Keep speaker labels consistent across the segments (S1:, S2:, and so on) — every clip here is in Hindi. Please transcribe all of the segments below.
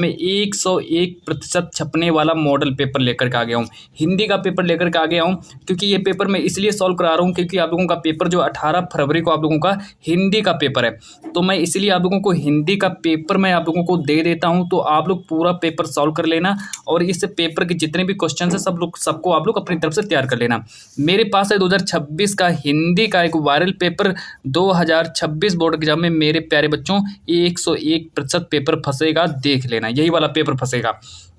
S1: में 101% छपने वाला मॉडल पेपर लेकर के आ गया हूँ। हिंदी का पेपर लेकर के आ गया हूँ, क्योंकि ये पेपर मैं इसलिए सॉल्व करा रहा हूँ क्योंकि आप लोगों का पेपर जो 18 फरवरी को आप लोगों का हिंदी का पेपर है, तो मैं इसलिए आप लोगों को हिंदी का पेपर मैं आप लोगों को दे देता हूँ। तो आप लोग पूरा पेपर सॉल्व कर लेना और इस पेपर के जितने भी क्वेश्चन है सबको आप लोग अपनी तरफ से तैयार कर लेना। मेरे पास है 2026 का हिंदी का एक वायरल पेपर। 2026 बोर्ड एग्जाम में मेरे प्यारे बच्चों 101% पेपर फंसेगा, देख लेना, यही वाला पेपर फंसेगा।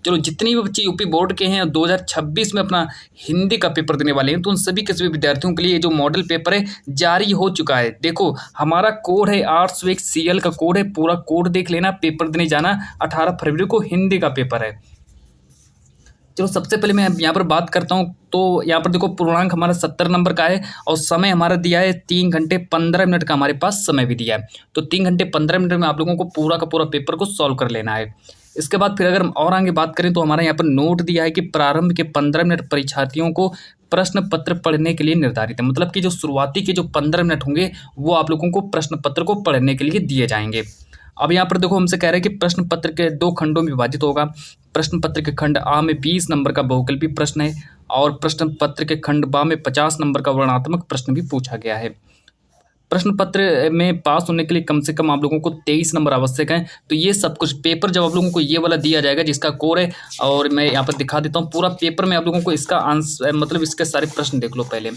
S1: चलो, जितनी भी बच्चे यूपी बोर्ड के हैं 2026 में अपना हिंदी का पेपर देने वाले हैं, तो उन सभी के सभी विद्यार्थियों के लिए जो मॉडल पेपर है जारी हो चुका है। देखो, हमारा कोड है 801 CL का कोड है, पूरा कोड देख लेना। पेपर देने जाना 18 फरवरी को हिंदी का पेपर है। चलो, सबसे पहले मैं यहाँ पर बात करता हूँ। तो यहाँ पर देखो, पूर्णांक हमारा 70 नंबर का है और समय हमारा दिया है 3 घंटे 15 मिनट का हमारे पास समय भी दिया है। तो 3 घंटे 15 मिनट में आप लोगों को पूरा का पूरा पेपर को सॉल्व कर लेना है। इसके बाद फिर अगर हम और आगे बात करें तो हमारा यहाँ पर नोट दिया है कि प्रारंभ के 15 मिनट परीक्षार्थियों को प्रश्न पत्र पढ़ने के लिए निर्धारित है। मतलब कि जो शुरुआती के जो 15 मिनट होंगे वो आप लोगों को प्रश्न पत्र को पढ़ने के लिए दिए जाएंगे। अब यहाँ पर देखो, हमसे कह रहे हैं कि प्रश्न पत्र के 2 खंडों में विभाजित होगा। प्रश्न पत्र के खंड आ में 20 नंबर का बहुकल्पी प्रश्न है और प्रश्न पत्र के खंड बा में 50 नंबर का वर्णनात्मक प्रश्न भी पूछा गया है। प्रश्न पत्र में पास होने के लिए कम से कम आप लोगों को 23 नंबर आवश्यक हैं। तो ये सब कुछ पेपर जब आप लोगों को ये वाला दिया जाएगा जिसका कोड है, और मैं यहाँ पर दिखा देता हूँ पूरा पेपर में आप लोगों को इसका आंसर, मतलब इसके सारे प्रश्न देख लो। पहले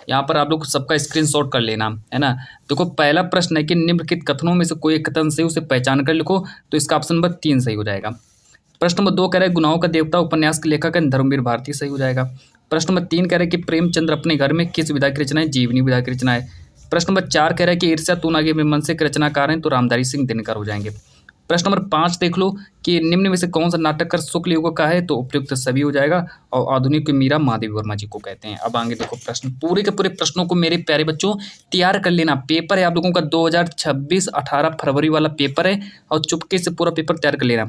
S1: यहाँ पर आप लोग सबका स्क्रीनशॉट कर लेना, है ना। देखो, पहला प्रश्न है कि निम्नलिखित कथनों में से कोई एक कथन सही, उसे पहचान कर लिखो। तो इसका ऑप्शन नंबर 3 सही हो जाएगा। प्रश्न नंबर 2 कह रहा है गुनाहों का देवता उपन्यास के लेखक है धर्मवीर भारती, सही हो जाएगा। प्रश्न नंबर 3 कह रहा है कि प्रेमचंद्र अपने घर में किस विधा की रचना है, जीवनी विधा की रचना है। प्रश्न नंबर 4 कह रहा है कि ईर्ष्या तू नागे में मन से के रचनाकार हैं, तो रामधारी सिंह दिनकर हो जाएंगे। प्रश्न नंबर 5 देख लो कि निम्न में से कौन सा नाटककार शुक्ल युग का है, तो उपयुक्त सभी हो जाएगा। और आधुनिक मीरा महादेवी वर्मा जी को कहते हैं। अब आगे देखो, प्रश्न पूरे के पूरे प्रश्नों को मेरे प्यारे बच्चों तैयार कर लेना। पेपर है आप लोगों का 2026 18 फरवरी वाला पेपर है और चुपके से पूरा पेपर तैयार कर लेना।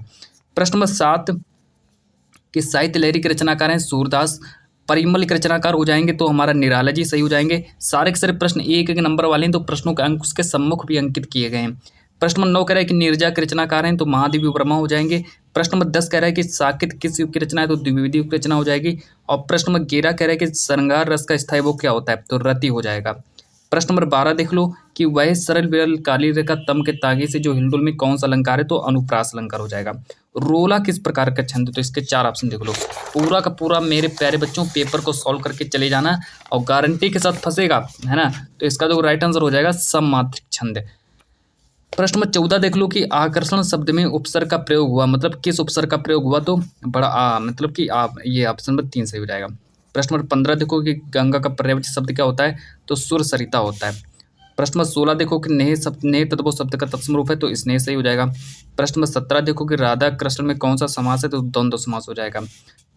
S1: प्रश्न नंबर 7 कि साहित्य लहरी के रचनाकार हैं सूरदास, परिमल के रचनाकार हो जाएंगे तो हमारा निराला जी सही हो जाएंगे। सारे के सारे प्रश्न एक एक नंबर वाले हैं, तो प्रश्नों के अंक उसके सम्मुख भी अंकित किए गए हैं। प्रश्न नंबर 9 कह रहा है कि नीरजा के रचनाकार हैं, तो महादेवी वर्मा हो जाएंगे। प्रश्न नंबर 10 कह रहा है कि साकेत किस युग की रचना है, तो द्विवेदी युग की रचना हो जाएगी। और प्रश्न नंबर 11 कह रहा है कि श्रृंगार रस का स्थायी वो क्या होता है, तो रति हो जाएगा। प्रश्न नंबर 12 देख लो कि वह सरल विरल काली रेखा तम के तागे से जो हिलडुल में कौन सा अलंकार है, तो अनुप्रास अलंकार हो जाएगा। रोला किस प्रकार का छंद है, तो इसके 4 ऑप्शन देख लो। पूरा का पूरा मेरे प्यारे बच्चों पेपर को सॉल्व करके चले जाना और गारंटी के साथ फंसेगा, है ना। तो इसका जो राइट आंसर हो जाएगा सममात्रिक छंद। प्रश्न नंबर 14 देख लो कि आकर्षण शब्द में उपसर्ग का प्रयोग हुआ, मतलब किस उपसर्ग का प्रयोग हुआ, तो बड़ा मतलब कि ये ऑप्शन नंबर 3 सही हो जाएगा। प्रश्न नंबर 15 देखो कि गंगा का पर्यायवाची शब्द क्या होता है, तो सुर सरिता होता है। प्रश्न नंबर 16 देखो कि नेह तद्भव शब्द का तत्सम रूप है, तो स्नेह सही हो जाएगा। प्रश्न नंबर 17 देखो कि राधा कृष्ण में कौन सा समास है, तो द्वंद्व समास हो जाएगा।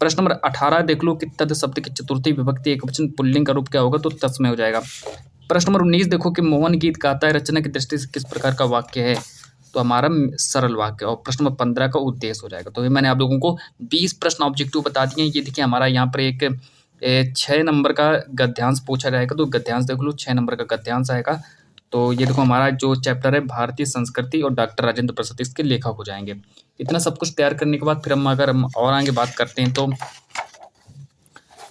S1: प्रश्न नंबर 18 देख लो कि तद शब्द की चतुर्थी विभक्ति एकवचन पुल्लिंग का रूप क्या होगा, तो तस्मय हो जाएगा। प्रश्न नंबर 19 देखो कि मोहन गीत गाता है रचना की दृष्टि से किस प्रकार का वाक्य है, तो हमारा सरल वाक्य। और प्रश्न नंबर 15 का उद्देश्य हो जाएगा। तो ये मैंने आप लोगों को 20 प्रश्न ऑब्जेक्टिव बता दिए हैं। ये देखिए, हमारा यहाँ पर एक 6 नंबर का गद्यांश पूछा जाएगा, तो गद्यांश देख लो 6 नंबर का गद्यांश आएगा। तो ये देखो, हमारा जो चैप्टर है भारतीय संस्कृति और डॉक्टर राजेंद्र प्रसाद इसके लेखक हो जाएंगे। इतना सब कुछ तैयार करने के बाद फिर हम अगर हम और आगे बात करते हैं, तो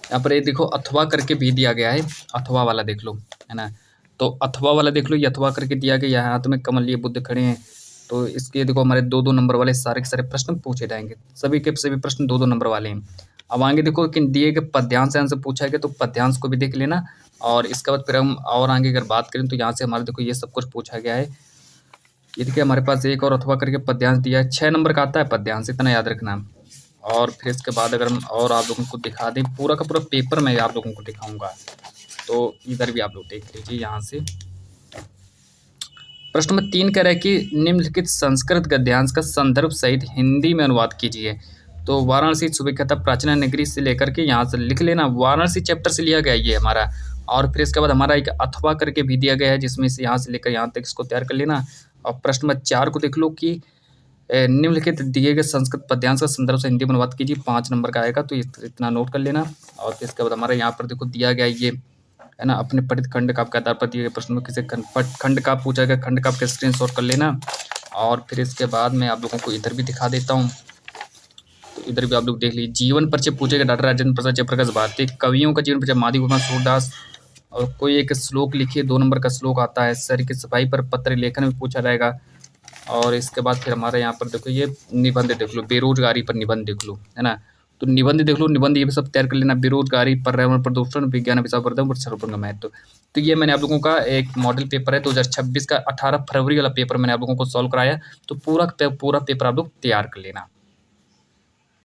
S1: यहाँ पर ये देखो अथवा करके भी दिया गया है, अथवा वाला देख लो, है ना। तो अथवा वाला देख लो, ये अथवा करके दिया गया है, हाथ में कमल लिए बुद्ध खड़े हैं। तो इसके देखो हमारे 2-2 नंबर वाले सारे के सारे प्रश्न पूछे जाएंगे। सभी के सभी प्रश्न 2-2 नंबर वाले हैं। अब आगे देखो कि दिए गए पद्यांश से पूछा गया, तो पद्यांश को भी देख लेना। और इसके बाद फिर हम और आगे अगर बात करें तो यहाँ से हमारे देखो ये सब कुछ पूछा गया है। ये देखिए, हमारे पास एक और अथवा करके पद्यांश दिया है, 6 नंबर का आता है पद्यांश, इतना याद रखना। और फिर इसके बाद अगर हम और आप लोगों को दिखा दें, पूरा का पूरा पेपर मैं आप लोगों को दिखाऊंगा, तो इधर भी आप लोग देख लीजिए। यहाँ से प्रश्न नंबर 3 कह रहा है कि निम्नलिखित संस्कृत गद्यांश का संदर्भ सहित हिंदी में अनुवाद कीजिए। तो वाराणसी सुविख्याता प्राचीन नगरी से लेकर के यहाँ से लिख लेना, वाराणसी चैप्टर से लिया गया ये हमारा। और फिर इसके बाद हमारा एक अथवा करके भी दिया गया है, जिसमें से यहाँ से लेकर यहाँ तक इसको तैयार कर लेना। और प्रश्न नंबर 4 को देख लो कि निम्नलिखित दिए गए संस्कृत पद्यांश का संदर्भ से हिंदी में अनुवाद कीजिए, 5 नंबर का आएगा, तो इतना नोट कर लेना। और फिर इसके बाद हमारा यहाँ पर देखो दिया गया ये, है ना, अपने पठित खंड काव्य के आधार पर दिए गए प्रश्न में किसी खंड काव्य पूछा गया, खंड काव्य का स्क्रीनशॉट कर लेना। और फिर इसके बाद मैं आप लोगों को इधर भी दिखा देता हूँ। इधर भी आप लोग देख लीजिए। जीवन परिचय पूछेगा डॉक्टर राजेंद्र प्रसाद जयप्रकाश भारती। कवियों का जीवन परिचय माधवी कुमार सूरदास। और कोई एक श्लोक लिखिए, 2 नंबर का श्लोक आता है। शरीर की सफाई पर पत्र लेखन में पूछा जाएगा। और इसके बाद फिर हमारे यहाँ पर देखो ये निबंध देख लो, बेरोजगारी पर निबंध देख लो, है ना। तो निबंध देख लो, निबंध ये सब तैयार कर लेना। बेरोजगारी, पर्यावरण प्रदूषण, विज्ञान विषावर्धन और सर्वोपरि का महत्व। तो ये मैंने आप लोगों का एक मॉडल पेपर है 2026 का 18 फरवरी वाला पेपर मैंने आप लोगों को सॉल्व कराया। तो पूरा पेपर आप लोग तैयार कर लेना।